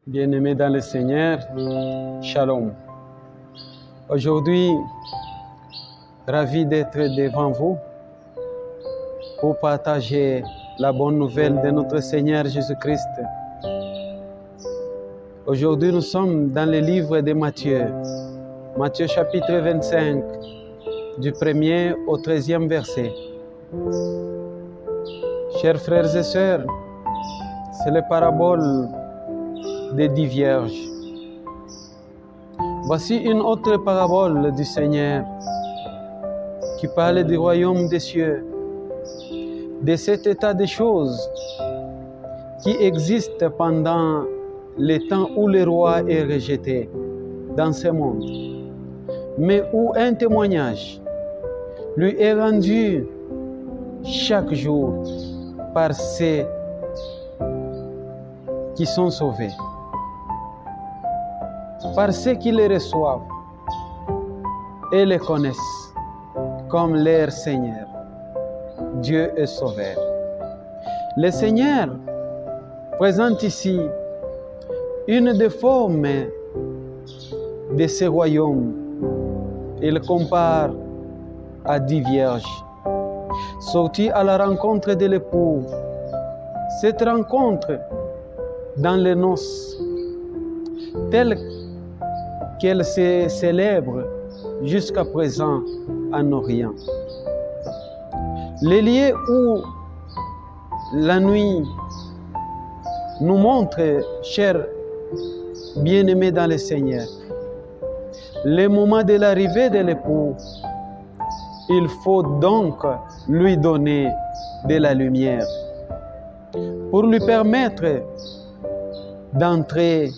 Bien-aimés dans le Seigneur, Shalom. Aujourd'hui, ravi d'être devant vous pour partager la bonne nouvelle de notre Seigneur Jésus-Christ. Aujourd'hui, nous sommes dans le livre de Matthieu, Matthieu chapitre 25, du 1er au 13e verset. Chers frères et sœurs, c'est la parabole des 10 vierges. Voici une autre parabole du Seigneur qui parle du royaume des cieux, de cet état de choses qui existe pendant le temps où le roi est rejeté dans ce monde, mais où un témoignage lui est rendu chaque jour par ceux qui sont sauvés, par ceux qui les reçoivent et les connaissent comme leur Seigneur. Dieu est sauveur. Le Seigneur présente ici une des formes de ce royaume. Il compare à 10 vierges sorties à la rencontre de l'époux. Cette rencontre dans les noces, telle qu'elle se célèbre jusqu'à présent en Orient. Les lieux où la nuit nous montre, chers bien-aimés dans le Seigneur, le moment de l'arrivée de l'époux, il faut donc lui donner de la lumière pour lui permettre d'entrer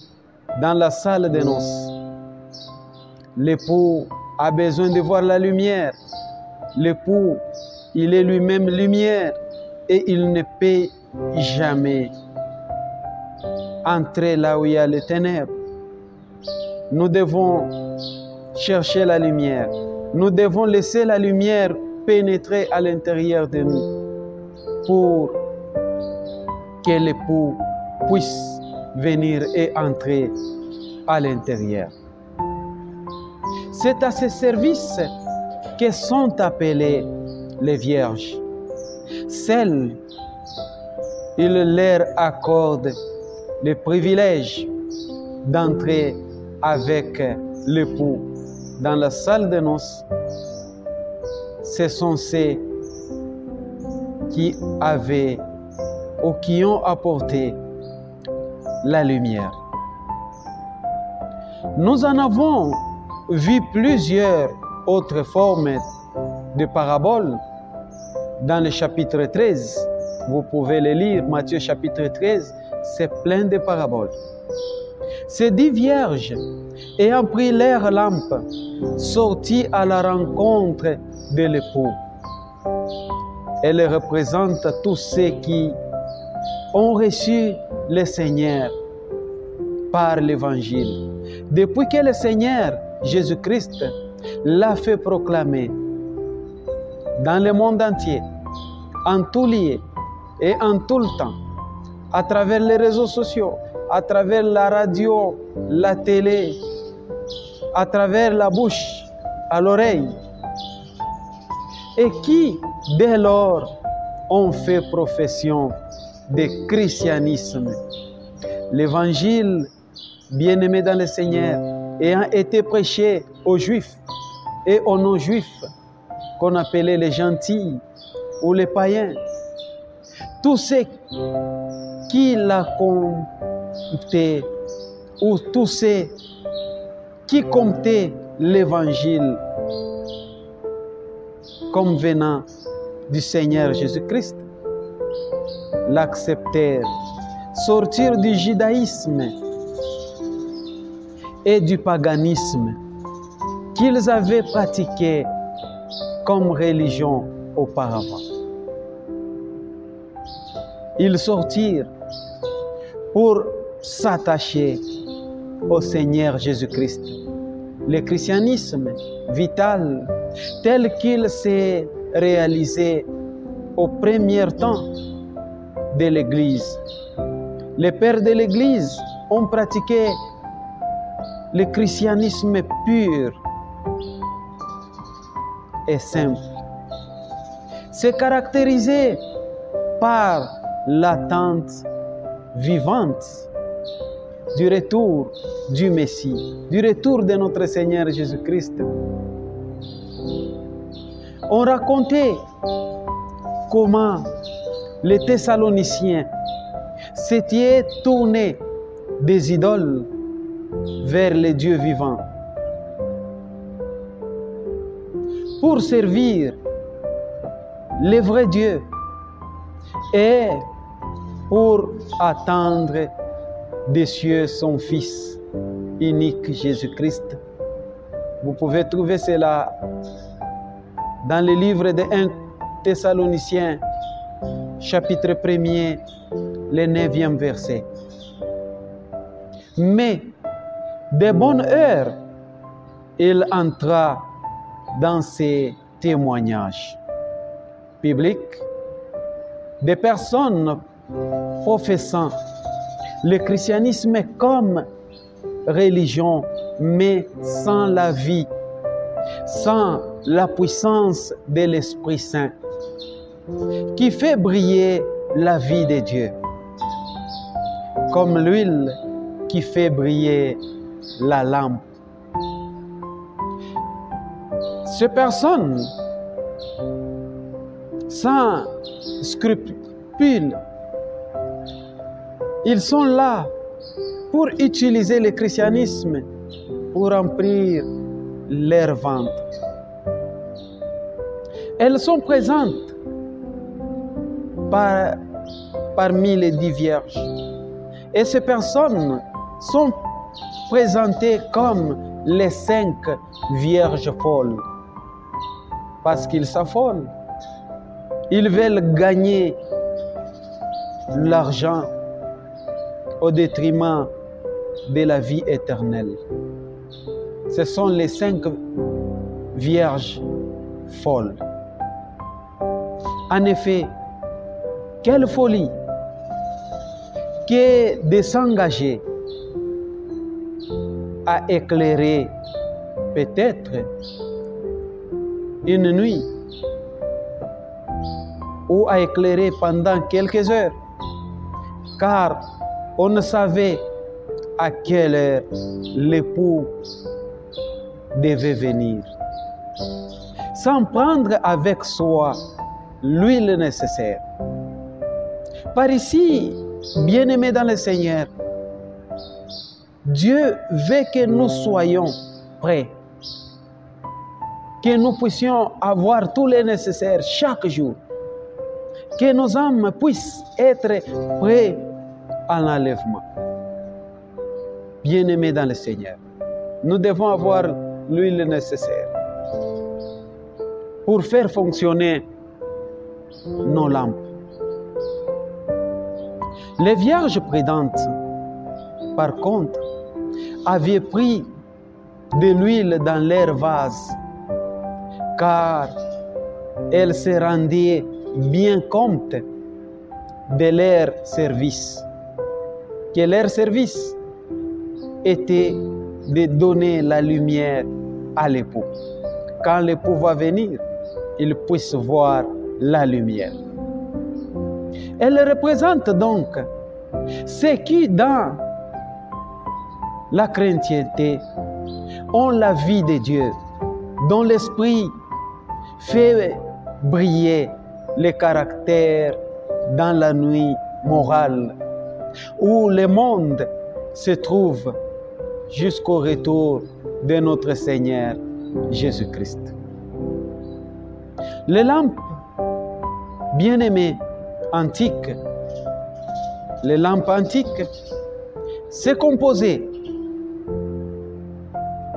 dans la salle des noces. L'époux a besoin de voir la lumière. L'époux, il est lui-même lumière et il ne peut jamais entrer là où il y a les ténèbres. Nous devons chercher la lumière. Nous devons laisser la lumière pénétrer à l'intérieur de nous pour que l'époux puisse venir et entrer à l'intérieur. C'est à ce service que sont appelées les vierges. Celles, il leur accorde le privilège d'entrer avec l'époux dans la salle de noces. Ce sont ceux qui avaient ou qui ont apporté la lumière. Nous en avons vu plusieurs autres formes de paraboles dans le chapitre 13. Vous pouvez les lire, Matthieu chapitre 13, c'est plein de paraboles. Ces 10 vierges, ayant pris leur lampe, sorties à la rencontre de l'époux. Elles représentent tous ceux qui ont reçu le Seigneur par l'Évangile. Depuis que le Seigneur Jésus-Christ l'a fait proclamer dans le monde entier, en tout lieu et en tout le temps, à travers les réseaux sociaux, à travers la radio, la télé, à travers la bouche, à l'oreille, et qui, dès lors, ont fait profession de christianisme. L'évangile, bien-aimé dans le Seigneur, ayant été prêché aux Juifs et aux non-Juifs, qu'on appelait les gentils ou les païens, tous ceux qui la comptaient ou tous ceux qui comptaient l'évangile comme venant du Seigneur Jésus-Christ, l'acceptèrent, sortir du judaïsme et du paganisme qu'ils avaient pratiqué comme religion auparavant. Ils sortirent pour s'attacher au Seigneur Jésus-Christ. Le christianisme vital tel qu'il s'est réalisé au premier temps de l'Église. Les pères de l'Église ont pratiqué le christianisme pur et simple. C'est caractérisé par l'attente vivante du retour du Messie, du retour de notre Seigneur Jésus-Christ. On racontait comment les Thessaloniciens s'étaient tournés des idoles vers les dieux vivants pour servir les vrais dieux et pour attendre des cieux son Fils unique Jésus-Christ. Vous pouvez trouver cela dans le livre de 1 Thessaloniciens, chapitre 1er, le 9e verset. Mais de bonne heure, il entra dans ces témoignages publics des personnes professant le christianisme comme religion, mais sans la vie, sans la puissance de l'Esprit Saint, qui fait briller la vie de Dieu, comme l'huile qui fait briller la lampe. Ces personnes, sans scrupules, ils sont là pour utiliser le christianisme pour remplir leur ventre. Elles sont présentes parmi les 10 vierges. Et ces personnes sont présentées comme les 5 vierges folles. Parce qu'ils s'affolent. Ils veulent gagner l'argent au détriment de la vie éternelle. Ce sont les 5 vierges folles. En effet, quelle folie que de s'engager à éclairer peut-être une nuit ou à éclairer pendant quelques heures, car on ne savait à quelle heure l'époux devait venir, sans prendre avec soi l'huile nécessaire. Par ici, bien-aimés dans le Seigneur, Dieu veut que nous soyons prêts, que nous puissions avoir tout le nécessaire chaque jour, que nos âmes puissent être prêts à l'enlèvement. Bien-aimés dans le Seigneur, nous devons avoir l'huile nécessaire pour faire fonctionner nos lampes. Les vierges prudentes, par contre, avaient pris de l'huile dans leur vase, car elles se rendaient bien compte de leur service, que leur service était de donner la lumière à l'époux. Quand l'époux va venir, il puisse voir la lumière. Elle représente donc ceux qui, dans la chrétienté, ont la vie de Dieu, dont l'Esprit fait briller le caractère dans la nuit morale, où le monde se trouve jusqu'au retour de notre Seigneur Jésus-Christ. Les lampes bien-aimées antiques, les lampes antiques, c'est composé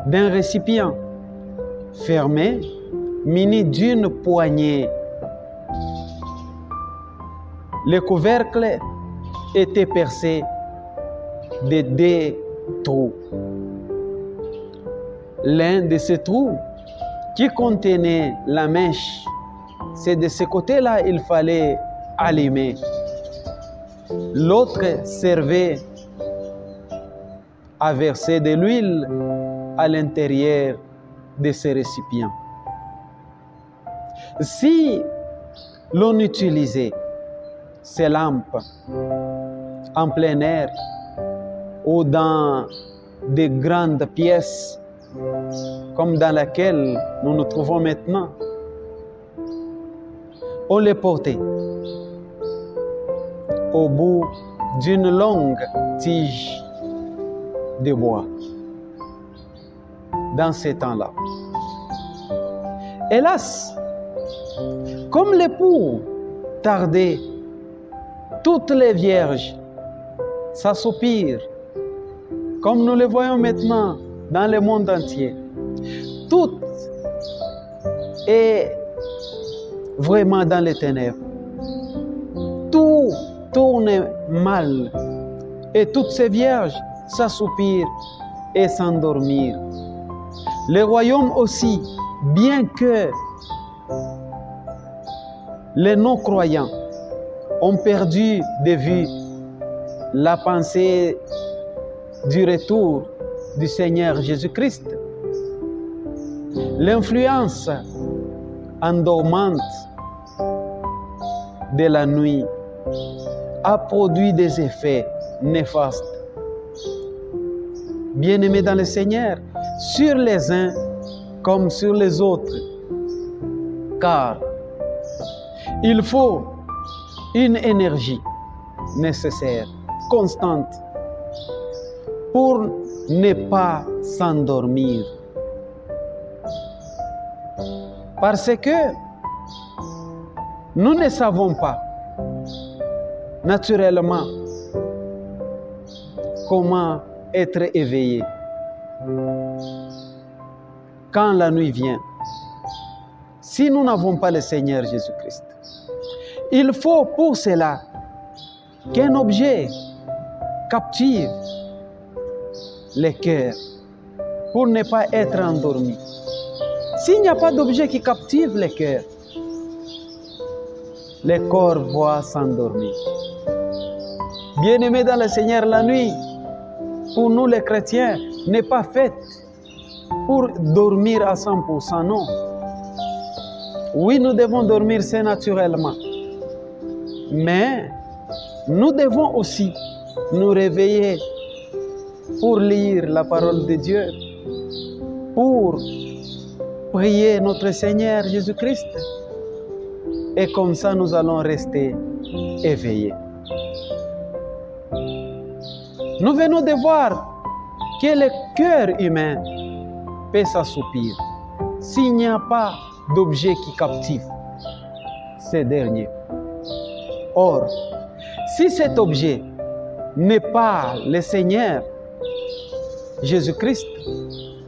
d'un récipient fermé muni d'une poignée. Le couvercle était percé de 2 trous. L'un de ces trous qui contenait la mèche, c'est de ce côté-là il fallait allumer. L'autre servait à verser de l'huile à l'intérieur de ces récipients. Si l'on utilisait ces lampes en plein air ou dans des grandes pièces comme dans laquelle nous nous trouvons maintenant, on les portait au bout d'une longue tige de bois. Dans ces temps-là, hélas, comme l'époux tardait, toutes les vierges s'assoupirent, comme nous le voyons maintenant dans le monde entier. Tout est vraiment dans les ténèbres. Tout tourne mal. Et toutes ces vierges s'assoupirent et s'endormirent. Les royaumes aussi, bien que les non-croyants ont perdu de vue la pensée du retour du Seigneur Jésus-Christ, l'influence endormante de la nuit a produit des effets néfastes. Bien-aimés dans le Seigneur, sur les uns comme sur les autres, car il faut une énergie nécessaire, constante, pour ne pas s'endormir. Parce que nous ne savons pas naturellement comment être éveillé quand la nuit vient. Si nous n'avons pas le Seigneur Jésus-Christ, il faut pour cela qu'un objet captive le cœur pour ne pas être endormi. S'il n'y a pas d'objet qui captive le cœur, le corps va s'endormir. Bien-aimés dans le Seigneur, la nuit, pour nous les chrétiens, n'est pas faite pour dormir à 100%, non. Oui, nous devons dormir, c'est naturellement. Mais nous devons aussi nous réveiller pour lire la parole de Dieu, pour prier notre Seigneur Jésus-Christ. Et comme ça, nous allons rester éveillés. Nous venons de voir que le cœur humain peut s'assoupir s'il n'y a pas d'objet qui captive ces derniers. Or, si cet objet n'est pas le Seigneur Jésus-Christ,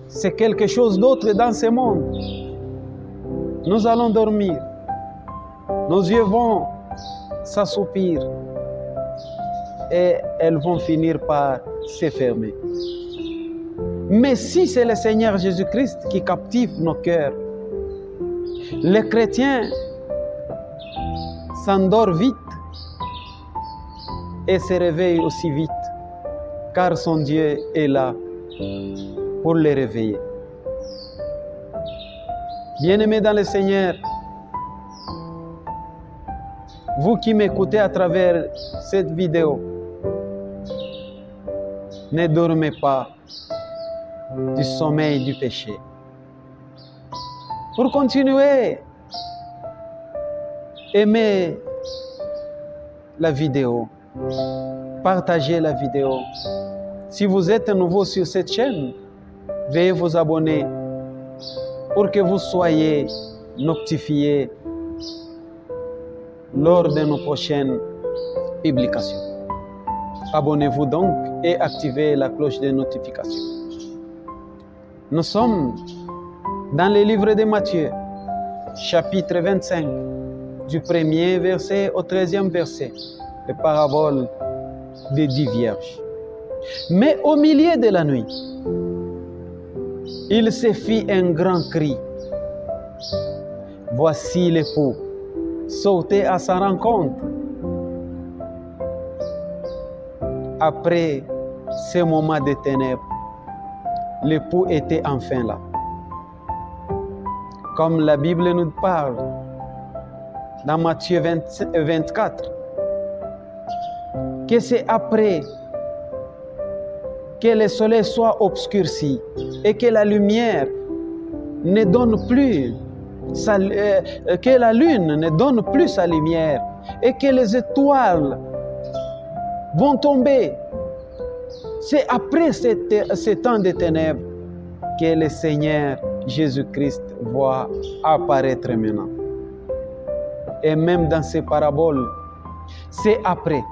c'est quelque chose d'autre dans ce monde. Nous allons dormir. Nos yeux vont s'assoupir et elles vont finir par se fermer. Mais si c'est le Seigneur Jésus-Christ qui captive nos cœurs, les chrétiens s'endorment vite et se réveillent aussi vite, car son Dieu est là pour les réveiller. Bien-aimés dans le Seigneur, vous qui m'écoutez à travers cette vidéo, ne dormez pas du sommeil du péché. Pour continuer, aimez la vidéo, partagez la vidéo. Si vous êtes nouveau sur cette chaîne, veuillez vous abonner pour que vous soyez notifiés lors de nos prochaines publications. Abonnez-vous donc et activez la cloche de notification. Nous sommes dans le livre de Matthieu, chapitre 25, du 1er verset au 13e verset, les paraboles des 10 vierges. Mais au milieu de la nuit, il se fit un grand cri. Voici l'époux sauter à sa rencontre. Après ces moments de ténèbres, l'époux était enfin là. Comme la Bible nous parle dans Matthieu 24, que c'est après que le soleil soit obscurci et que la lumière ne donne plus, que la lune ne donne plus sa lumière et que les étoiles vont tomber. C'est après ce temps de ténèbres que le Seigneur Jésus-Christ va apparaître maintenant. Et même dans ces paraboles, c'est après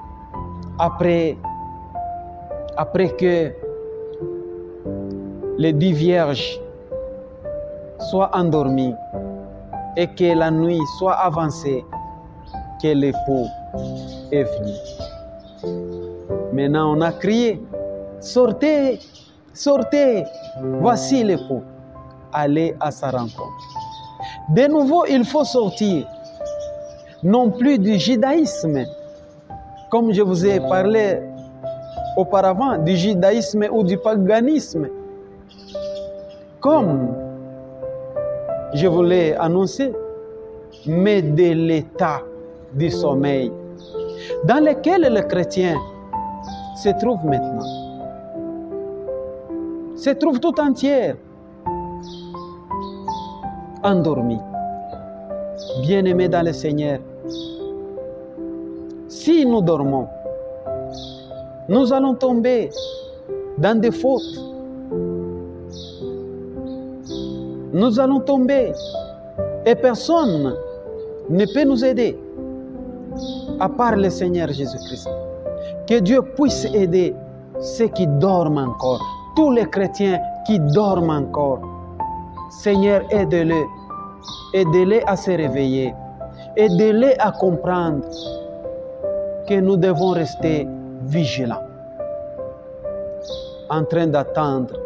que les 10 vierges soient endormies et que la nuit soit avancée, que l'époux est venu. Maintenant, on a crié, sortez, sortez, voici l'époux. Allez à sa rencontre. De nouveau, il faut sortir, non plus du judaïsme, comme je vous ai parlé auparavant, du judaïsme ou du paganisme, comme je vous l'ai annoncé, mais de l'état du sommeil dans lequel le chrétien se trouve maintenant, se trouve tout entière, endormi. Bien-aimés dans le Seigneur, si nous dormons, nous allons tomber dans des fautes. Nous allons tomber et personne ne peut nous aider à part le Seigneur Jésus-Christ. Que Dieu puisse aider ceux qui dorment encore, tous les chrétiens qui dorment encore. Seigneur, aide-les. Aide-les à se réveiller. Aide-les à comprendre que nous devons rester vigilants, en train d'attendre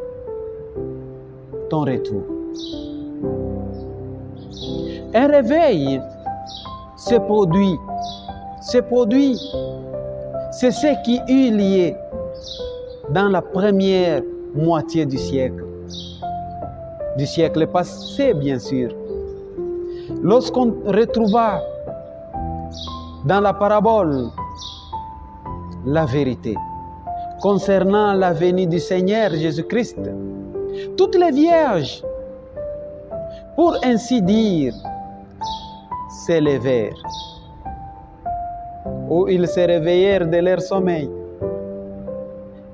ton retour. Un réveil se produit. C'est ce qui eut lieu dans la première moitié du siècle passé, bien sûr. Lorsqu'on retrouva dans la parabole la vérité concernant la venue du Seigneur Jésus-Christ, toutes les vierges, pour ainsi dire, s'élevèrent, ou ils se réveillèrent de leur sommeil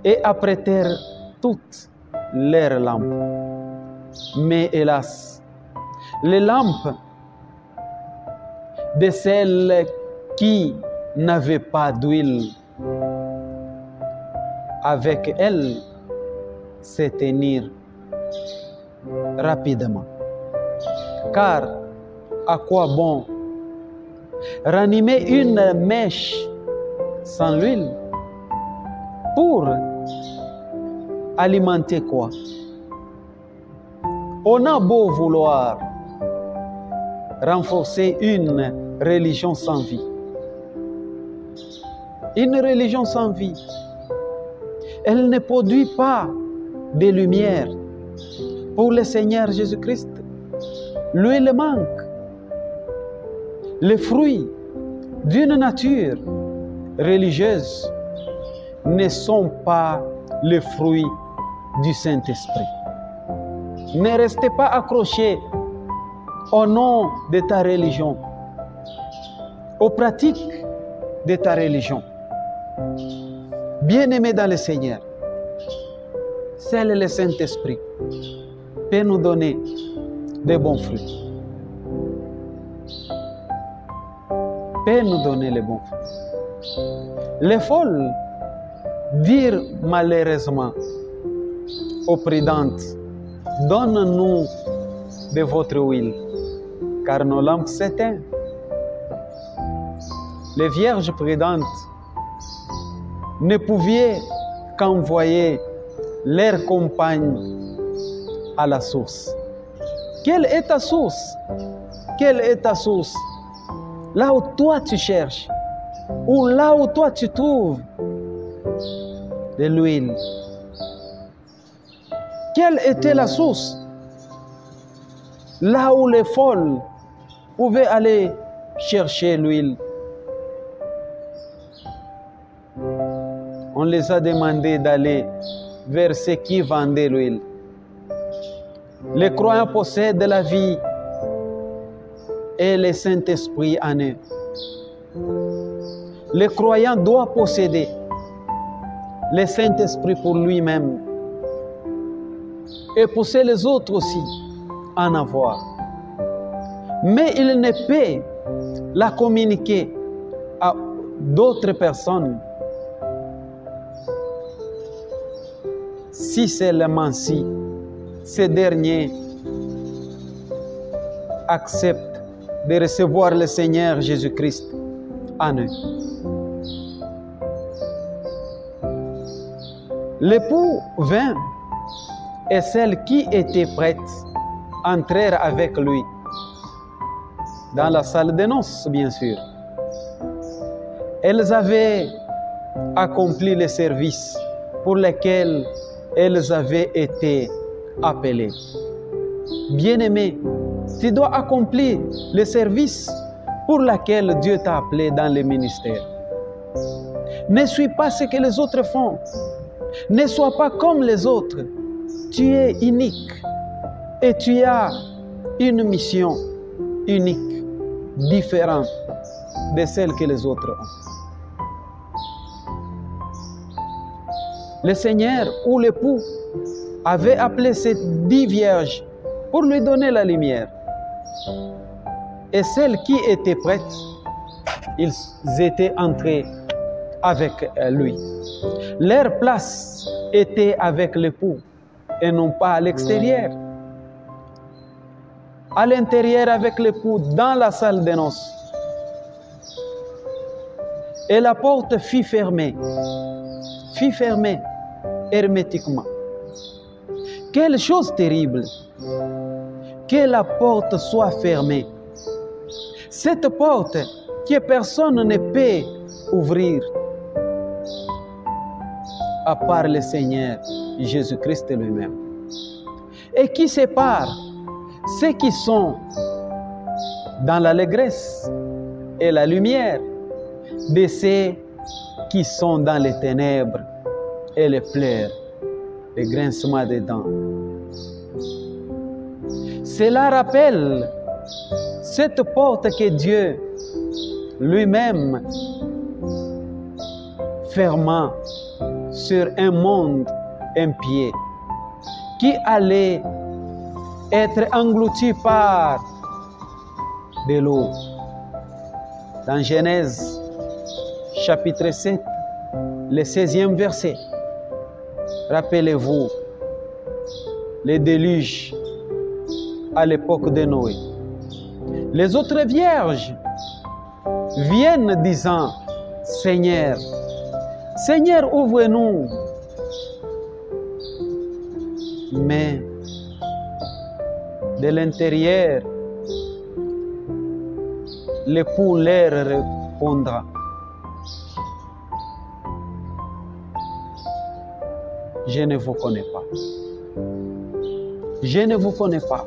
et apprêtèrent toutes leurs lampes. Mais hélas, les lampes de celles qui n'avaient pas d'huile avec elles s'éteignirent rapidement. Car à quoi bon ranimer une mèche sans l'huile? Pour alimenter quoi? On a beau vouloir renforcer une religion sans vie. Une religion sans vie, elle ne produit pas de lumière pour le Seigneur Jésus-Christ. L'huile manque. Les fruits d'une nature religieuse ne sont pas les fruits du Saint-Esprit. Ne restez pas accrochés au nom de ta religion, aux pratiques de ta religion. Bien-aimés dans le Seigneur, seul le Saint-Esprit peut nous donner de bons fruits. Peut nous donner les bons fruits. Les folles dirent malheureusement aux prudentes, donne-nous de votre huile, car nos lampes s'éteignent. Les vierges prudentes ne pouvaient qu'envoyer leurs compagnes à la source. Quelle est ta source? Quelle est ta source? Là où toi tu cherches, ou là où toi tu trouves de l'huile. Quelle était la source? Là où les folles pouvaient aller chercher l'huile. On les a demandé d'aller vers ceux qui vendaient l'huile. Les croyants possèdent la vie et le Saint-Esprit en eux. Le croyant doit posséder le Saint-Esprit pour lui-même et pousser les autres aussi à en avoir. Mais il ne peut la communiquer à d'autres personnes si seulement si ces derniers acceptent de recevoir le Seigneur Jésus-Christ en eux. L'époux vint et celles qui étaient prêtes entrèrent avec lui dans la salle de noces, bien sûr. Elles avaient accompli le service pour lequel elles avaient été appelées. Bien-aimé, tu dois accomplir le service pour lequel Dieu t'a appelé dans le ministère. Ne suis pas ce que les autres font. Ne sois pas comme les autres. Tu es unique et tu as une mission unique, différente de celle que les autres ont. Le Seigneur ou l'époux avait appelé ces 10 vierges pour lui donner la lumière. Et celles qui étaient prêtes, ils étaient entrés avec lui. Leur place était avec l'époux et non pas à l'extérieur. À l'intérieur avec l'époux, dans la salle de noces. Et la porte fut fermée hermétiquement. Quelle chose terrible que la porte soit fermée. Cette porte que personne ne peut ouvrir à part le Seigneur Jésus-Christ lui-même. Et qui sépare ceux qui sont dans l'allégresse et la lumière de ceux qui sont dans les ténèbres et les pleurs, les grincements des dents. Cela rappelle cette porte que Dieu lui-même ferma sur un monde impieux qui allait être englouti par de l'eau. Dans Genèse chapitre 7, le 16e verset, rappelez-vous les déluges à l'époque de Noé. Les autres vierges viennent disant, Seigneur, Seigneur, ouvre-nous. Mais de l'intérieur, l'époux leur répondra. Je ne vous connais pas. Je ne vous connais pas.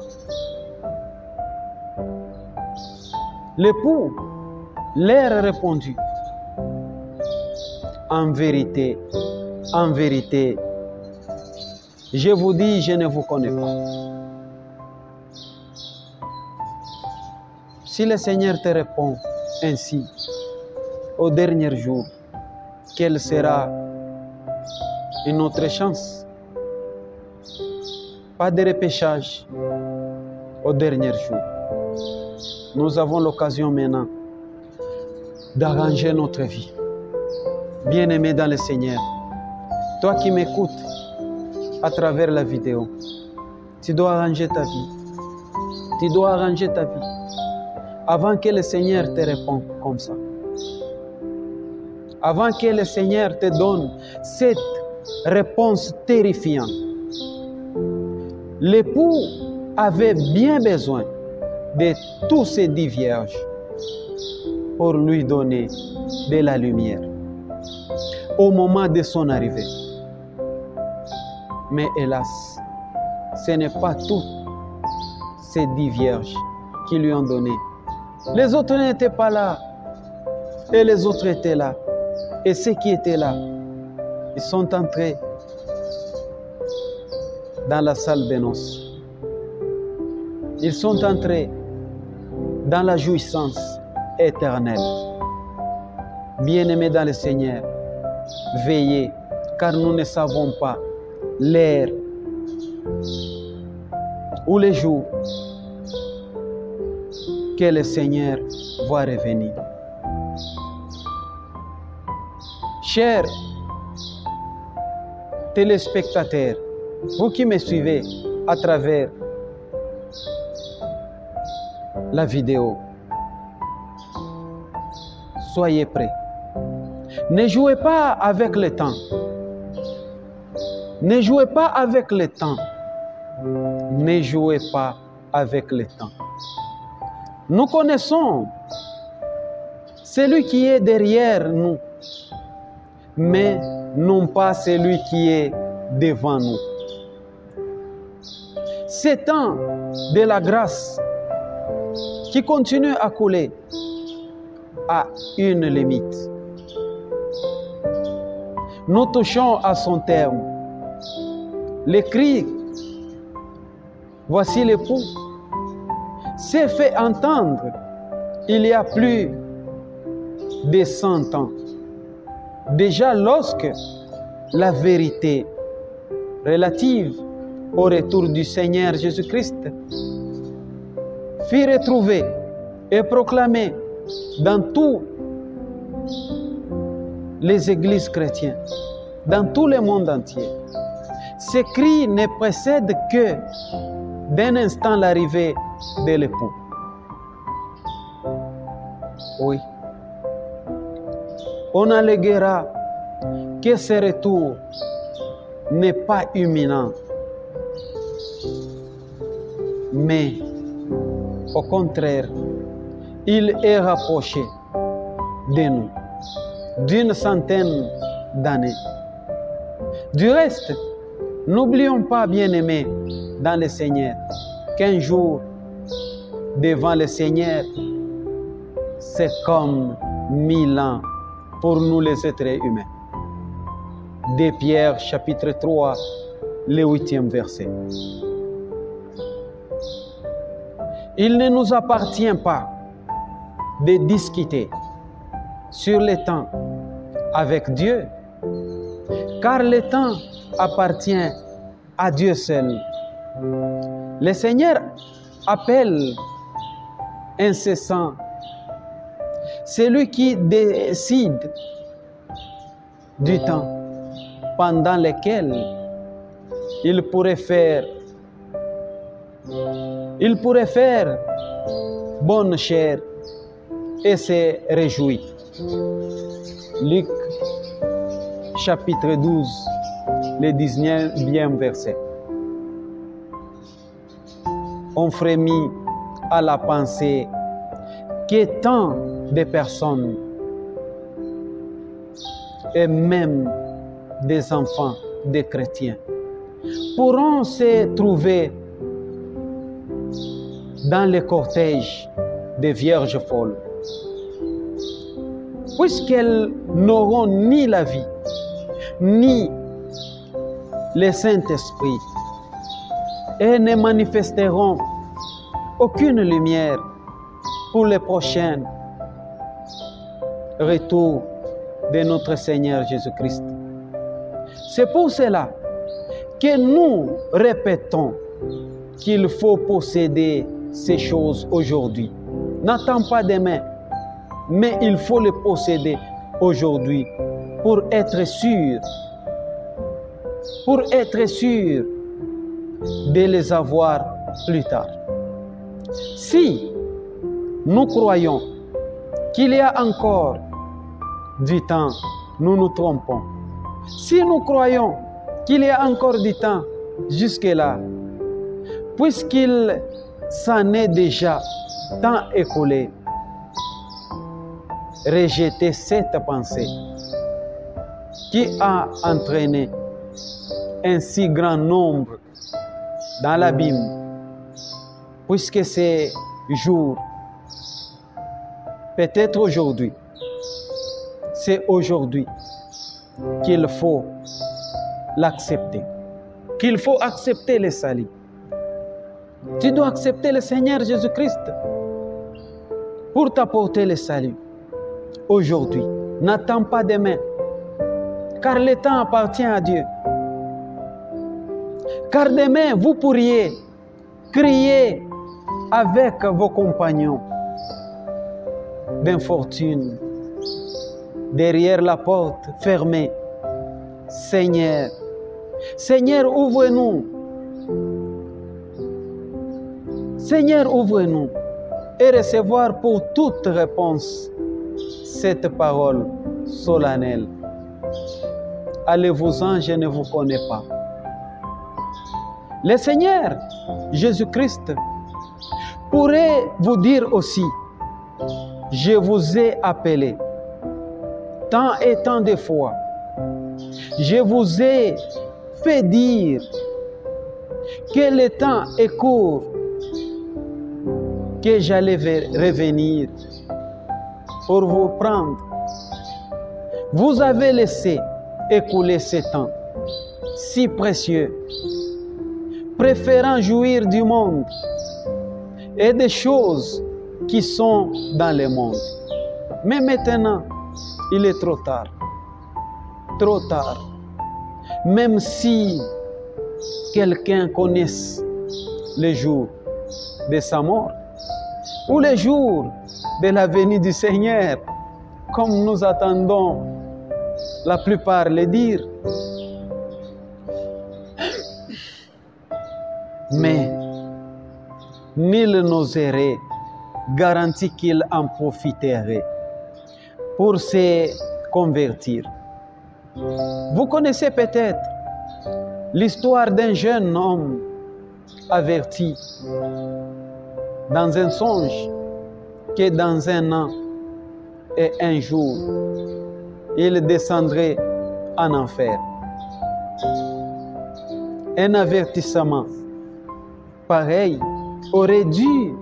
L'époux leur répondit. En vérité, je vous dis, je ne vous connais pas. Si le Seigneur te répond ainsi, au dernier jour, quelle sera une autre chance? Pas de repêchage au dernier jour. Nous avons l'occasion maintenant d'arranger notre vie. Bien-aimé dans le Seigneur, toi qui m'écoutes à travers la vidéo, tu dois arranger ta vie. Tu dois arranger ta vie avant que le Seigneur te réponde comme ça. Avant que le Seigneur te donne cette réponse terrifiante. L'époux avait bien besoin de tous ces 10 vierges pour lui donner de la lumière au moment de son arrivée. Mais hélas, ce n'est pas toutes ces 10 vierges qui lui ont donné. Les autres n'étaient pas là. Et les autres étaient là. Et ceux qui étaient là, ils sont entrés dans la salle des noces. Ils sont entrés dans la jouissance éternelle. Bien-aimés dans le Seigneur, veillez, car nous ne savons pas l'heure ou les jours que le Seigneur va revenir. Chers téléspectateurs, vous qui me suivez à travers la vidéo, soyez prêts. Ne jouez pas avec le temps. Ne jouez pas avec le temps. Ne jouez pas avec le temps. Nous connaissons celui qui est derrière nous, mais non pas celui qui est devant nous. Ce temps de la grâce qui continue à couler a une limite. Nous touchons à son terme. Les cris, voici l'époux, s'est fait entendre il y a plus de 100 ans. Déjà lorsque la vérité relative au retour du Seigneur Jésus-Christ fut retrouvée et proclamée dans toutes les églises chrétiennes, dans tout le monde entier. Ces cris ne précèdent que d'un instant l'arrivée de l'époux. Oui. On alléguera que ce retour n'est pas imminent, mais au contraire, il est rapproché de nous d'une centaine d'années. Du reste, n'oublions pas, bien-aimés dans le Seigneur, qu'un jour devant le Seigneur, c'est comme 1000 ans pour nous les êtres humains. De Pierre chapitre 3, le 8e verset. Il ne nous appartient pas de discuter sur le temps avec Dieu, car le temps appartient à Dieu seul. Le Seigneur appelle incessant celui qui décide du temps pendant lequel il pourrait faire bonne chère et se réjouir. Luc chapitre 12, le 19e verset. On frémit à la pensée que tant de personnes et même des enfants des chrétiens pourront se trouver dans le cortège des vierges folles, puisqu'elles n'auront ni la vie, ni le Saint-Esprit, et ne manifesteront aucune lumière pour le prochain retour de notre Seigneur Jésus-Christ. C'est pour cela que nous répétons qu'il faut posséder ces choses aujourd'hui. N'attends pas demain, mais il faut les posséder aujourd'hui pour être sûr de les avoir plus tard. Si nous croyons qu'il y a encore du temps, nous nous trompons. Si nous croyons qu'il y a encore du temps jusque-là, puisqu'il s'en est déjà tant écoulé, rejetez cette pensée qui a entraîné un si grand nombre dans l'abîme, puisque ces jours, peut-être aujourd'hui, c'est aujourd'hui qu'il faut l'accepter, qu'il faut accepter le salut. Tu dois accepter le Seigneur Jésus-Christ pour t'apporter le salut. Aujourd'hui, n'attends pas demain, car le temps appartient à Dieu. Car demain, vous pourriez crier avec vos compagnons d'infortune derrière la porte fermée. Seigneur, Seigneur, ouvre-nous. Seigneur, ouvre-nous et recevoir pour toute réponse cette parole solennelle. Allez-vous-en, je ne vous connais pas. Le Seigneur Jésus-Christ pourrait vous dire aussi, je vous ai appelé tant et tant de fois. Je vous ai fait dire que le temps est court, que j'allais revenir pour vous prendre. Vous avez laissé écouler ce temps si précieux, préférant jouir du monde et des choses qui sont dans le monde. Mais maintenant, il est trop tard. Trop tard. Même si quelqu'un connaisse le jour de sa mort ou le jour de la venue du Seigneur, comme nous attendons la plupart le dire. Mais nul n'oserait garantir qu'il en profiterait pour se convertir. Vous connaissez peut-être l'histoire d'un jeune homme averti dans un songe que dans un an et un jour, il descendrait en enfer. Un avertissement pareil aurait dû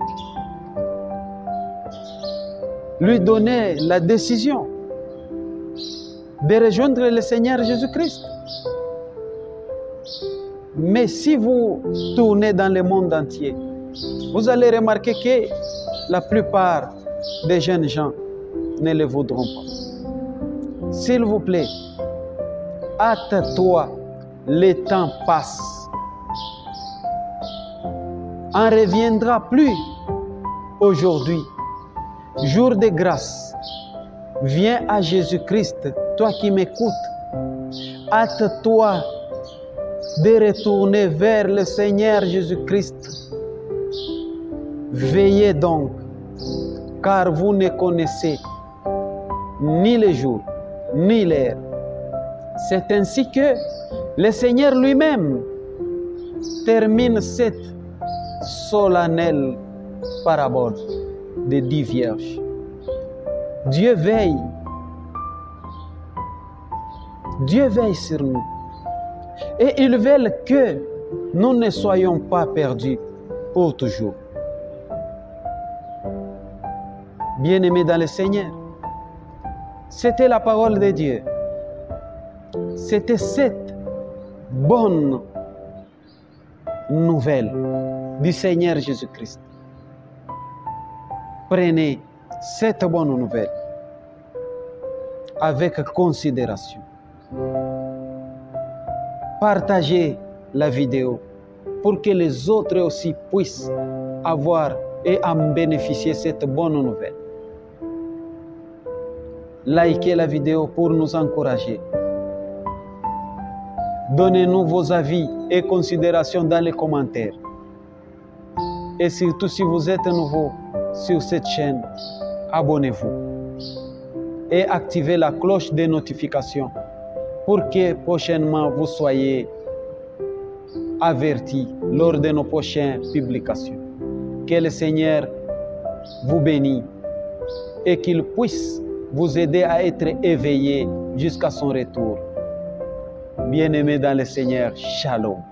lui donner la décision de rejoindre le Seigneur Jésus-Christ. Mais si vous tournez dans le monde entier, vous allez remarquer que la plupart des jeunes gens ne le voudront pas. S'il vous plaît, hâte-toi, le temps passe. On ne reviendra plus aujourd'hui. Jour de grâce, viens à Jésus-Christ, toi qui m'écoutes. Hâte-toi de retourner vers le Seigneur Jésus-Christ. Veillez donc, car vous ne connaissez ni le jour, ni l'heure. C'est ainsi que le Seigneur lui-même termine cette solennelle parabole des 10 vierges. Dieu veille. Dieu veille sur nous. Et il veut que nous ne soyons pas perdus pour toujours. Bien-aimés dans le Seigneur, c'était la parole de Dieu. C'était cette bonne nouvelle du Seigneur Jésus-Christ. Prenez cette bonne nouvelle avec considération. Partagez la vidéo pour que les autres aussi puissent avoir et en bénéficier de cette bonne nouvelle. Likez la vidéo pour nous encourager. Donnez-nous vos avis et considérations dans les commentaires. Et surtout, si vous êtes nouveau sur cette chaîne, abonnez-vous et activez la cloche de notification pour que prochainement vous soyez avertis lors de nos prochaines publications. Que le Seigneur vous bénisse et qu'il puisse vous aider à être éveillés jusqu'à son retour. Bien-aimés dans le Seigneur, shalom.